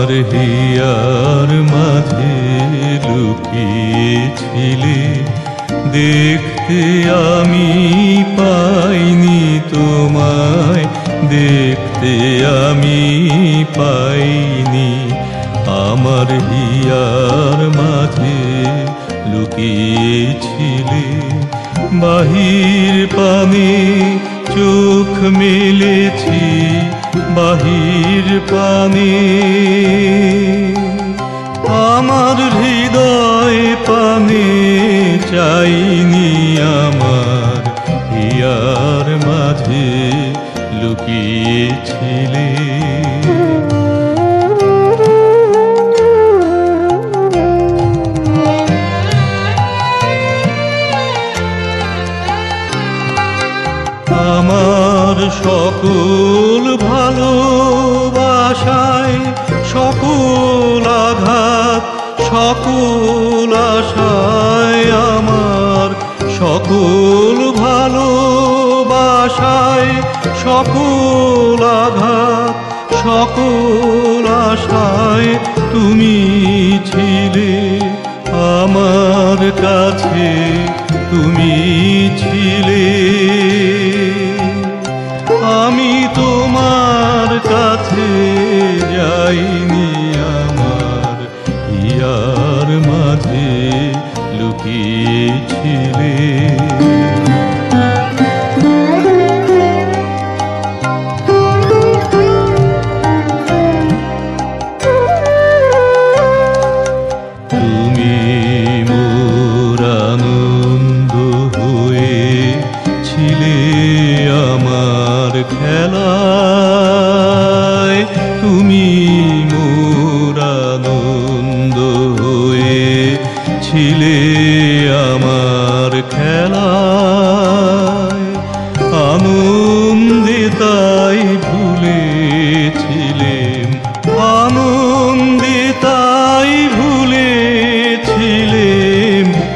আমার হিয়ার মাঝে লুকিয়েছিলে, দেখতে আমি পাইনি তোমায়, দেখতে আমি পাইনি। আমার হিয়ার মাঝে লুকিয়েছিলে, বাহির পানে চোখ মেলেছি, বাহির পানে আমার হৃদয় পানে চাইনি। আমার হিয়ার মাঝে লুকিয়েছিলে। আমার সকল ভালোবাসায়, সকল আঘাত, সকল আশায়, আমার সকল ভালোবাসায়, সকল আঘাত, সকল আশায় তুমি ছিলে। আমার কাছে তুমি ছিলে, আমি তোমার কাছে যাইনি। আমার হিয়ার মাঝে লুকিয়েছিলে। তুমি মোর আনন্দ হয়ে ছিলে আমার খেলায়, তুমি মোর আনন্দ হয়ে ছিলে আমার খেলায়। আনন্দে তাই ভুলেছিলেম, আনন্দে তাই ভুলেছিলেম,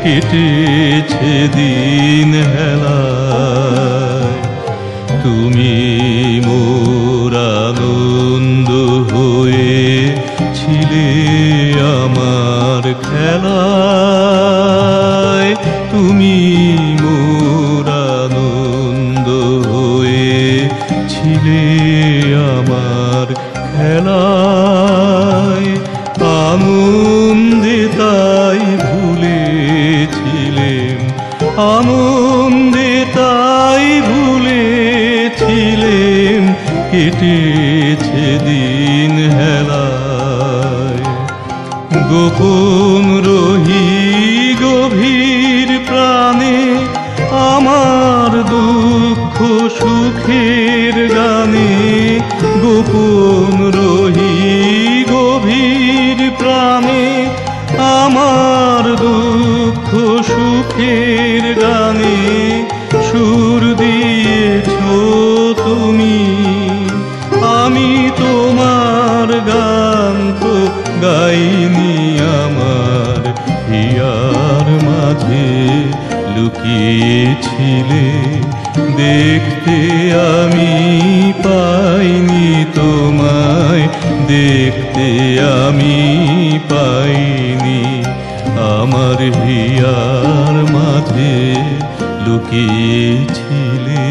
কেটেছে দিন হেলায়। তুমি মোর আনন্দ হয়ে ছিলে আমার খেলায়, তুমি মোর আনন্দ হয়ে ছিলে আমার খেলায়। আনন্দে তাই ভুলেছিলেম, আনন্দে তাই ভুলেছিলেম, কেটেছে দিন হেলায়। গোপন রহি গভীর প্রাণে আমার দুঃখ সুখের গানে, গোপন রহি গভীর প্রাণে আমার দুঃখ সুখের গানে সুর দিয়েছ তুমি। আমি তোমার গান তো গাইনি, আমার হিয়ার মাঝে লুকিয়েছিলে, দেখতে আমি পাইনি তোমায়, দেখতে আমি পাইনি। আমার হিয়ার মাঝে লুকিয়েছিলে।